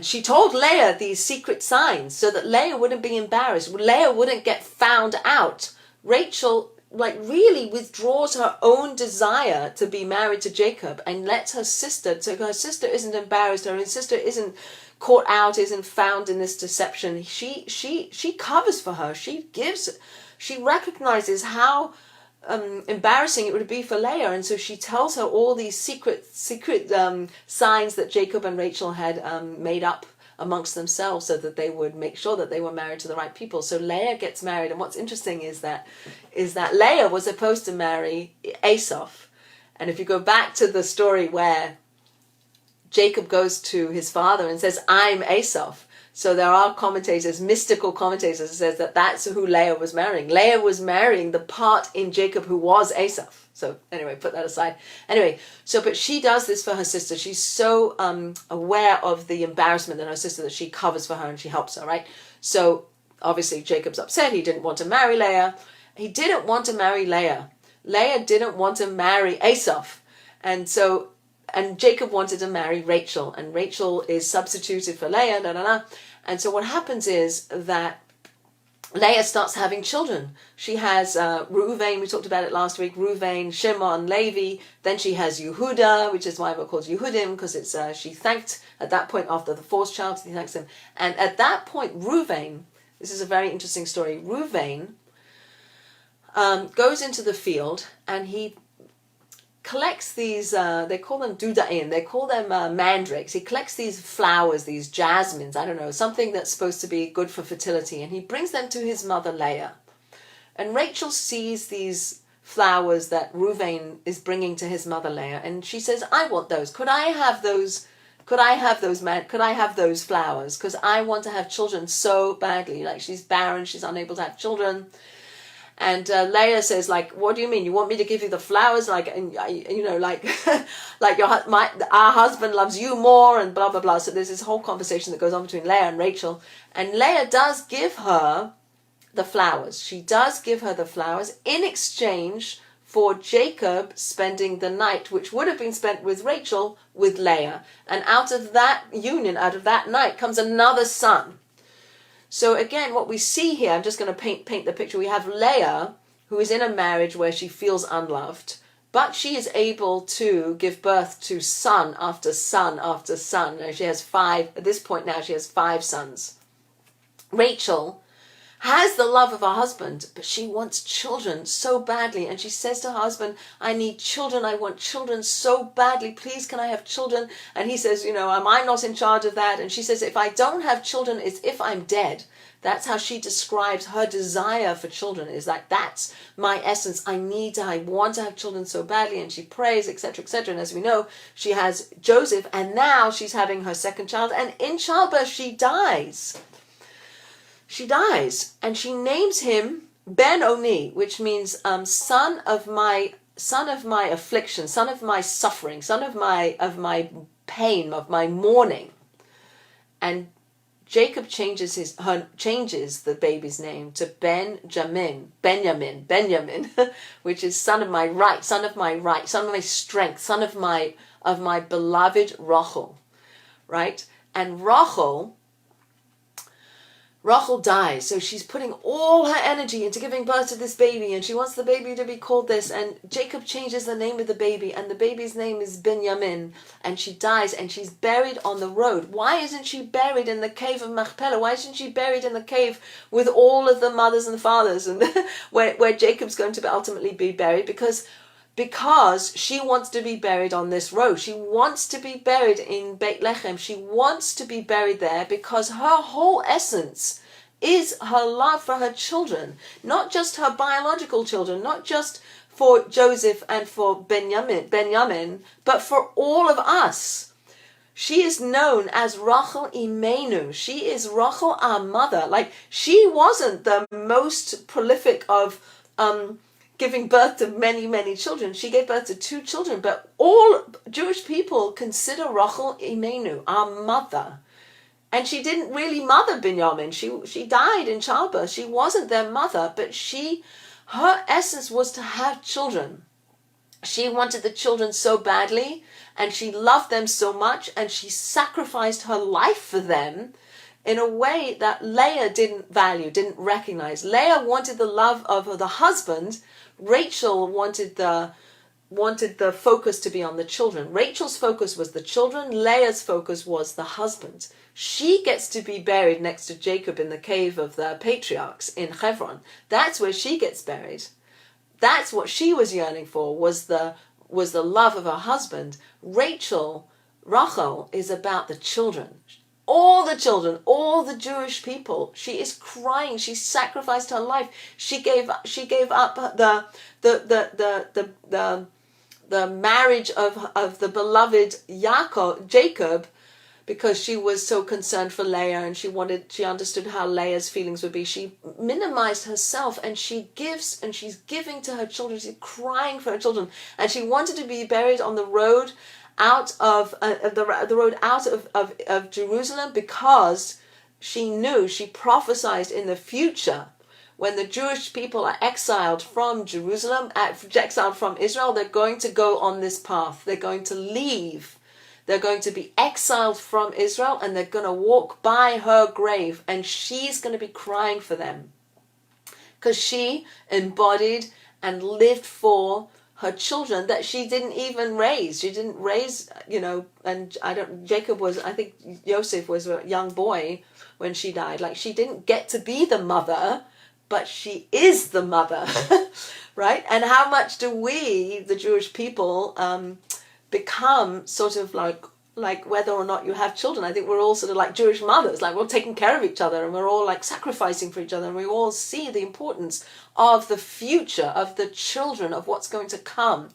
she told Leah these secret signs so that Leah wouldn't be embarrassed. Leah wouldn't get found out. Rachel really withdraws her own desire to be married to Jacob and lets her sister, so her sister isn't embarrassed, her sister isn't caught out, isn't found in this deception. She covers for her. She recognizes how embarrassing it would be for Leah, and so she tells her all these secret signs that Jacob and Rachel had made up amongst themselves so that they would make sure that they were married to the right people. So Leah gets married, and what's interesting is that Leah was supposed to marry Esau. And if you go back to the story where Jacob goes to his father and says, "I'm Esau," so there are commentators, mystical commentators, that says that that's who Leah was marrying. Leah was marrying the part in Jacob who was Esau. So anyway, put that aside. Anyway, but she does this for her sister. She's so aware of the embarrassment in her sister that she covers for her and she helps her, right? So obviously Jacob's upset. He didn't want to marry Leah. He didn't want to marry Leah. Leah didn't want to marry Esau. And Jacob wanted to marry Rachel, and Rachel is substituted for Leah, And so what happens is that Leah starts having children. She has Reuven, we talked about it last week, Reuven, Shimon, Levi. Then she has Yehuda, which is why we're called Yehudim, because it's she thanked, at that point, after the fourth child, she thanks him. And at that point, Reuven, this is a very interesting story, Reuven goes into the field and he collects these, they call them dudaim, they call them mandrakes. He collects these flowers, these jasmines, I don't know, something that's supposed to be good for fertility, and he brings them to his mother Leah. And Rachel sees these flowers that Reuven is bringing to his mother Leah, and she says, I want those. Could I have those? Could I have those flowers? Because I want to have children so badly. Like, she's barren, she's unable to have children. And Leah says, like, what do you mean? You want me to give you the flowers? Like, and, you know, like, like our husband loves you more, and blah, blah, blah. So there's this whole conversation that goes on between Leah and Rachel. And Leah does give her the flowers. She does give her the flowers in exchange for Jacob spending the night, which would have been spent with Rachel, with Leah. And out of that union, out of that night, comes another son. So again, what we see here, I'm just going to paint the picture. We have Leah, who is in a marriage where she feels unloved, but she is able to give birth to son after son after son. Now she has 5, at this point now she has 5 sons. Rachel has the love of her husband, but she wants children so badly. And she says to her husband, I need children. I want children so badly. Please, can I have children? And he says, you know, am I not in charge of that? And she says, if I don't have children, it's if I'm dead. That's how she describes her desire for children, is like, that's my essence. I want to have children so badly. And she prays, etc., etc. And as we know, she has Joseph, and now she's having her second child. And in childbirth, she dies. She dies, and she names him Ben Oni, which means son of my affliction, son of my suffering, son of my pain, of my mourning. And Jacob changes the baby's name to Benjamin, which is son of my right, son of my strength, son of my beloved Rachel, right? And Rachel dies, so she's putting all her energy into giving birth to this baby, and she wants the baby to be called this, and Jacob changes the name of the baby, and the baby's name is Benjamin, and she dies, and she's buried on the road. Why isn't she buried in the cave of Machpelah? Why isn't she buried in the cave with all of the mothers and the fathers, and where Jacob's going to ultimately be buried? Because she wants to be buried on this road. She wants to be buried in Beit Lechem. She wants to be buried there because her whole essence is her love for her children, not just her biological children, not just for Joseph and for Benjamin, but for all of us. She is known as Rachel Imenu. She is Rachel, our mother. Like, she wasn't the most prolific of giving birth to many, many children. She gave birth to 2 children, but all Jewish people consider Rachel Imenu, our mother. And she didn't really mother Binyamin. She died in childbirth. She wasn't their mother, but her essence was to have children. She wanted the children so badly, and she loved them so much, and she sacrificed her life for them in a way that Leah didn't recognize. Leah wanted the love of the husband. Rachel wanted the focus to be on the children. Rachel's focus was the children. Leah's focus was the husband. She gets to be buried next to Jacob in the cave of the patriarchs in Hebron. That's where she gets buried. That's what she was yearning for, was the love of her husband. Rachel is about the children. All the children, all the Jewish people. She is crying. She sacrificed her life. She gave up the marriage of the beloved Jacob, because she was so concerned for Leah, and she understood how Leah's feelings would be. She minimized herself, and she's giving to her children. She's crying for her children, and she wanted to be buried on the road out of Jerusalem, because she prophesied in the future, when the Jewish people are exiled from Jerusalem, exiled from Israel, they're going to go on this path. They're going to leave. They're going to be exiled from Israel, and they're going to walk by her grave, and she's going to be crying for them, because she embodied and lived for her children that she didn't even raise. She didn't raise, and I think Joseph was a young boy when she died. Like, she didn't get to be the mother, but she is the mother right? And how much do we, the Jewish people, become sort of like whether or not you have children? I think we're all sort of like Jewish mothers, like we're taking care of each other and we're all like sacrificing for each other, and we all see the importance of the future, of the children, of what's going to come,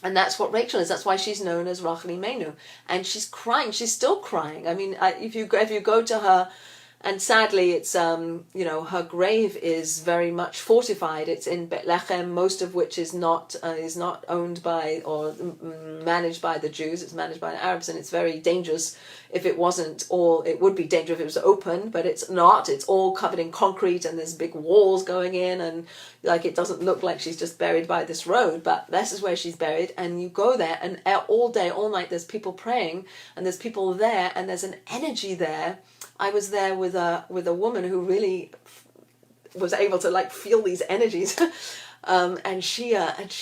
and that's what Rachel is. That's why she's known as Rachel Imenu. And she's crying. She's still crying. I mean, if you go to her, and sadly, it's her grave is very much fortified. It's in Bethlehem, most of which is not owned by or managed by the Jews. It's managed by the Arabs, and it's very dangerous. If it wasn't all, it would be dangerous if it was open, but it's not. It's all covered in concrete, and there's big walls going in, and like it doesn't look like she's just buried by this road, but this is where she's buried. And you go there, and all day, all night, there's people praying, and there's people there, and there's an energy there. I was there with a woman who really was able to like feel these energies, and she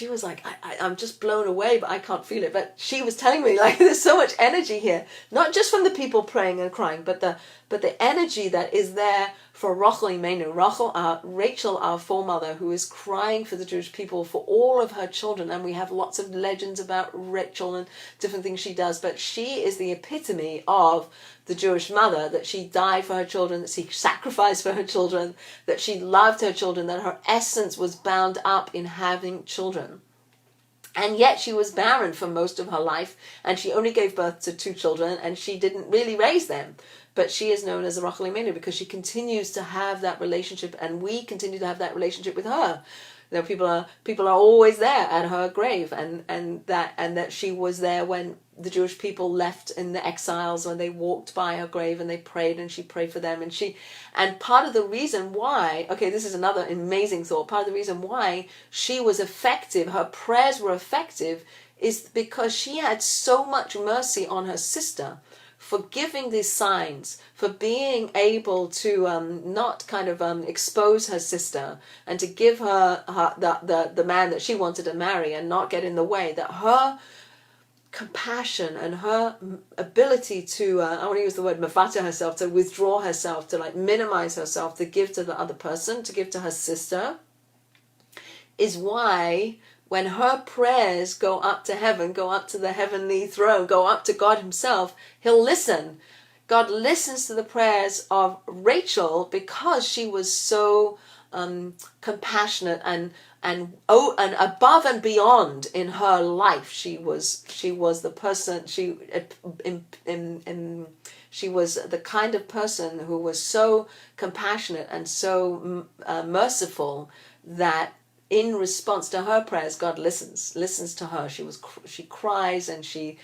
was like, I'm just blown away, but I can't feel it. But she was telling me like there's so much energy here, not just from the people praying and crying, but the energy that is there for Rachel Imenu, Rachel, our foremother, who is crying for the Jewish people, for all of her children. And we have lots of legends about Rachel and different things she does, but she is the epitome of the Jewish mother, that she died for her children, that she sacrificed for her children, that she loved her children, that her essence was bound up in having children. And yet she was barren for most of her life, and she only gave birth to 2 children, and she didn't really raise them. But she is known as Rachel Imenu because she continues to have that relationship, and we continue to have that relationship with her. People are always there at her grave, and that she was there when the Jewish people left in the exiles, when they walked by her grave and they prayed, and she prayed for them. And part of the reason why, this is another amazing thought, part of the reason why she was effective, her prayers were effective, is because she had so much mercy on her sister for giving these signs, for being able to not kind of expose her sister, and to give her the man that she wanted to marry and not get in the way. That her compassion and her ability to, I want to use the word mavata herself, to withdraw herself, to like minimize herself, to give to the other person, to give to her sister, is why when her prayers go up to heaven, go up to the heavenly throne, go up to God himself, he'll listen. God listens to the prayers of Rachel because she was so compassionate and above and beyond in her life. She was the person, she was the kind of person who was so compassionate and so merciful that in response to her prayers, God listens to her. She cries, and she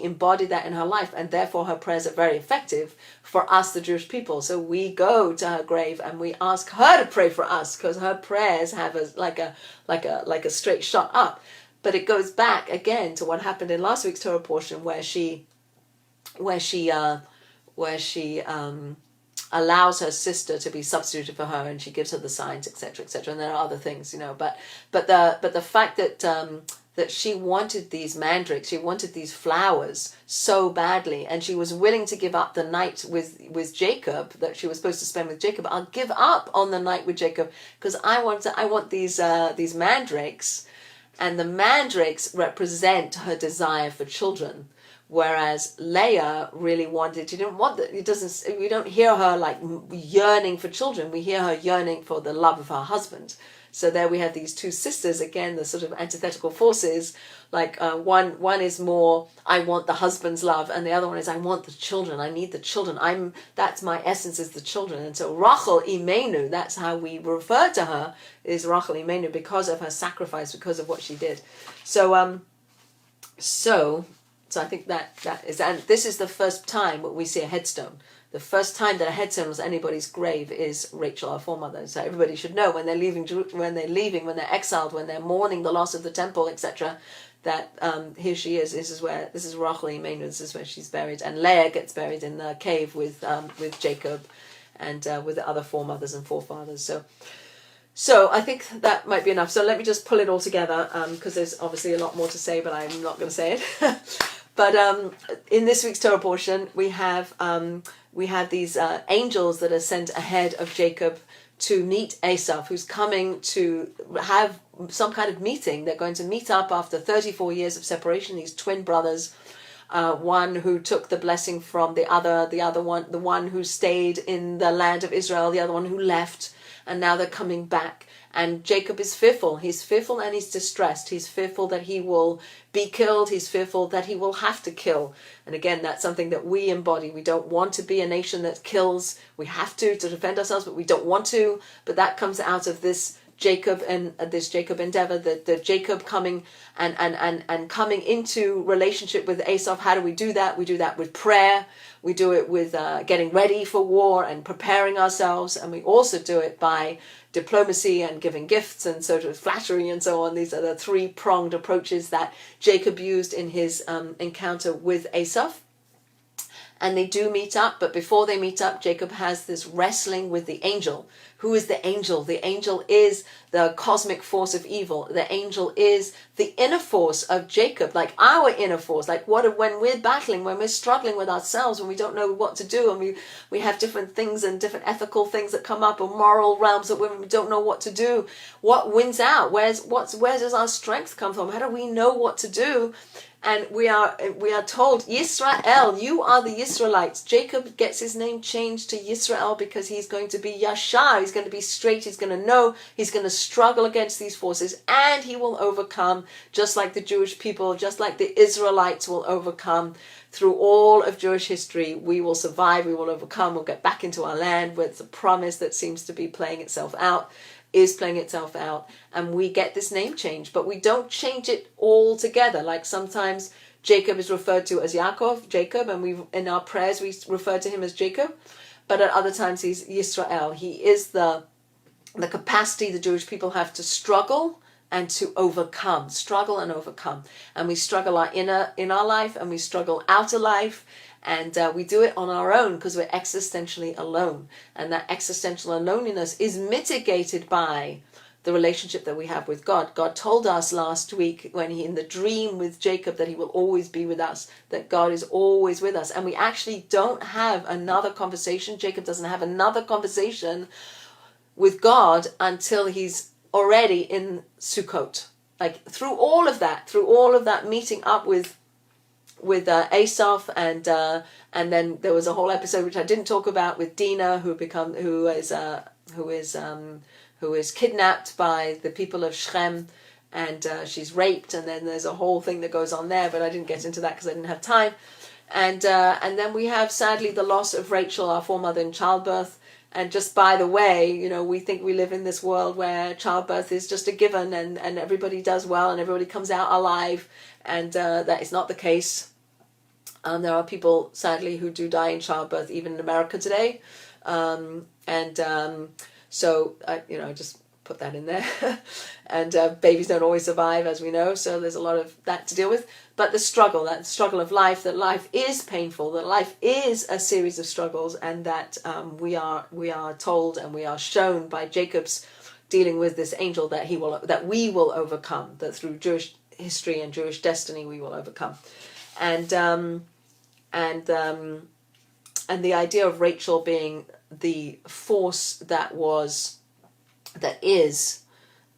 embodied that in her life, and therefore her prayers are very effective for us, the Jewish people. So we go to her grave and we ask her to pray for us, because her prayers have like a straight shot up. But it goes back again to what happened in last week's Torah portion, where she allows her sister to be substituted for her, and she gives her the signs, etc., etc. And there are other things, But the fact that she wanted these mandrakes, she wanted these flowers so badly, and she was willing to give up the night with Jacob that she was supposed to spend with Jacob. I'll give up on the night with Jacob because I want these mandrakes, and the mandrakes represent her desire for children. Whereas Leah really wanted, she didn't want that. We don't hear her like yearning for children. We hear her yearning for the love of her husband. So there we have these 2 sisters, again, the sort of antithetical forces. Like one is more, I want the husband's love, and the other one is, I want the children. I need the children. That's my essence, is the children. And so Rachel Imenu, that's how we refer to her, is Rachel Imenu, because of her sacrifice, because of what she did. So I think that is, and this is the first time that we see a headstone. The first time that a headstone was anybody's grave is Rachel, our foremother. So everybody should know when they're leaving, when they're exiled, when they're mourning the loss of the temple, etc., that here she is. This is Rachel Imenu. This is where she's buried, and Leah gets buried in the cave with Jacob, and with the other foremothers and forefathers. So I think that might be enough. So let me just pull it all together, because there's obviously a lot more to say, but I'm not going to say it. But in this week's Torah portion, we have these angels that are sent ahead of Jacob to meet Esau, who's coming to have some kind of meeting. They're going to meet up after 34 years of separation, these twin brothers. One who took the blessing from the other one, the one who stayed in the land of Israel, the other one who left, and now they're coming back. And Jacob is fearful. He's fearful and he's distressed. He's fearful that he will be killed. He's fearful that he will have to kill. And again, that's something that we embody. We don't want to be a nation that kills. We have to defend ourselves, but we don't want to. But that comes out of this Jacob and this Jacob endeavor, the Jacob coming and coming into relationship with Esau. How do we do that? We do that with prayer. We do it with getting ready for war and preparing ourselves. And we also do it by diplomacy and giving gifts and sort of flattery and so on. These are the three-pronged approaches that Jacob used in his encounter with Esau. And they do meet up, but before they meet up, Jacob has this wrestling with the angel. Who is the angel? The angel is the cosmic force of evil. The angel is the inner force of Jacob, like our inner force. Like when we're battling, when we're struggling with ourselves, when we don't know what to do, and we have different things and different ethical things that come up, or moral realms that we don't know what to do. What wins out? Where does our strength come from? How do we know what to do? And we are told, Yisrael, you are the Israelites. Jacob gets his name changed to Yisrael because he's going to be Yashar. He's going to be straight. He's going to know. He's going to struggle against these forces, and he will overcome, just like the Jewish people, just like the Israelites will overcome. Through all of Jewish history, we will survive. We will overcome. We'll get back into our land where it's a promise that seems to be playing itself out. And we get this name change, but we don't change it all together. Like sometimes Jacob is referred to as Jacob, and in our prayers we refer to him as Jacob, but at other times he's Yisrael. He is the capacity the Jewish people have to struggle and to overcome, and we struggle in our life, and we struggle outer life. And we do it on our own because we're existentially alone. And that existential loneliness is mitigated by the relationship that we have with God. God told us last week when in the dream with Jacob that he will always be with us, that God is always with us. And we actually don't have another conversation. Jacob doesn't have another conversation with God until he's already in Sukkot. Like through all of that meeting up with Asaph, and then there was a whole episode which I didn't talk about with Dinah, who is kidnapped by the people of Shechem, and she's raped, and then there's a whole thing that goes on there, but I didn't get into that because I didn't have time. And then we have sadly the loss of Rachel, our foremother, in childbirth. And just by the way, we think we live in this world where childbirth is just a given, and everybody does well and everybody comes out alive, and that is not the case. There are people, sadly, who do die in childbirth, even in America today. So I just put that in there. And babies don't always survive, as we know. So there's a lot of that to deal with. But that struggle of life, that life is painful, that life is a series of struggles, and that we are told and we are shown by Jacob's dealing with this angel that we will overcome, that through Jewish history and Jewish destiny we will overcome. And the idea of Rachel being the force that is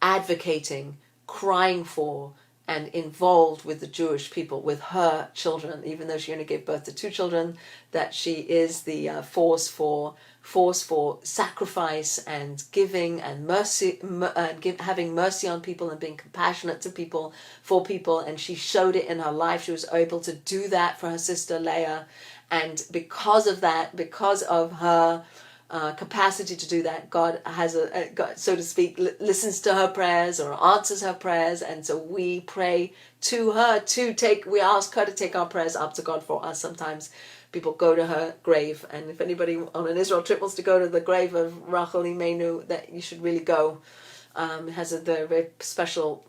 advocating, crying for, and involved with the Jewish people, with her children, even though she only gave birth to 2 children, that she is the force for sacrifice and giving and mercy, having mercy on people and being compassionate to people, for people. And she showed it in her life. She was able to do that for her sister Leah. And because of that, because of her capacity to do that, God has God, so to speak, listens to her prayers or answers her prayers. And so we pray to her we ask her to take our prayers up to God for us. Sometimes people go to her grave, and if anybody on an Israel trip wants to go to the grave of Rachel Imenu, that you should really go. It has a very special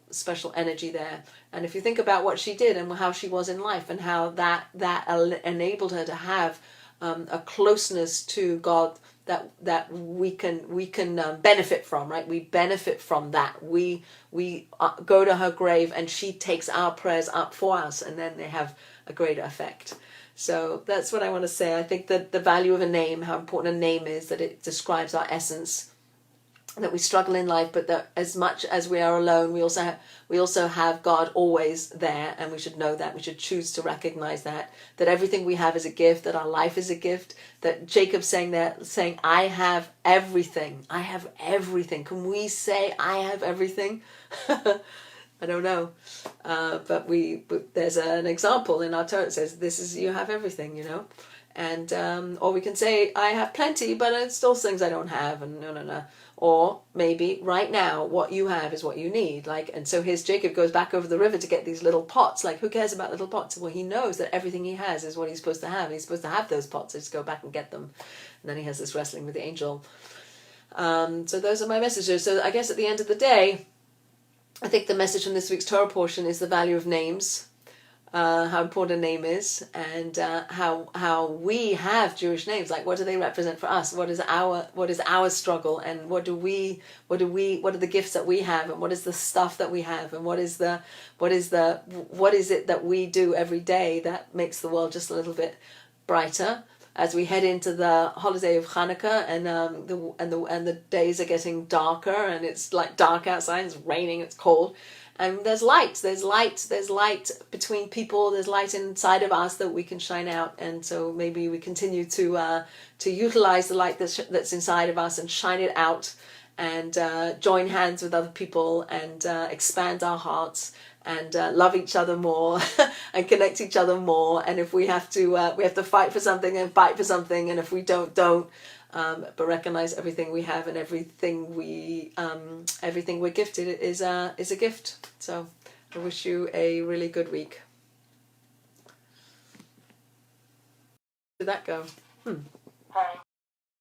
energy there. And if you think about what she did and how she was in life, and how that enabled her to have a closeness to God that we can benefit from, right? We benefit from that. We go to her grave, and she takes our prayers up for us, and then they have a greater effect. So that's what I want to say. I think that the value of a name, how important a name is, that it describes our essence. that we struggle in life, but that as much as we are alone, we also have God always there, and we should know that. We should choose to recognize that everything we have is a gift, that our life is a gift. That Jacob's saying I have everything. I have everything. Can we say I have everything? I don't know, but there's an example in our Torah that says this is you have everything, and or we can say I have plenty, but it's still things I don't have, and no. Or maybe right now what you have is what you need. And so here's Jacob goes back over the river to get these little pots. Who cares about little pots? Well, he knows that everything he has is what he's supposed to have. And he's supposed to have those pots, so just go back and get them. And then he has this wrestling with the angel. So those are my messages. So I guess at the end of the day, I think the message from this week's Torah portion is the value of names. How important a name is, and how we have Jewish names. What do they represent for us? What is our struggle, and what are the gifts that we have, and what is the stuff that we have, and what is it that we do every day that makes the world just a little bit brighter as we head into the holiday of Hanukkah, and the days are getting darker, and it's dark outside, it's raining, it's cold. And there's light between people, there's light inside of us that we can shine out. And so maybe we continue to utilize the light that's inside of us and shine it out, and join hands with other people, and expand our hearts, and love each other more and connect each other more. And if we have to fight for something, and fight for something. And if we don't. But recognize everything we have, and everything we're gifted is a gift. So I wish you a really good week. Where did that go?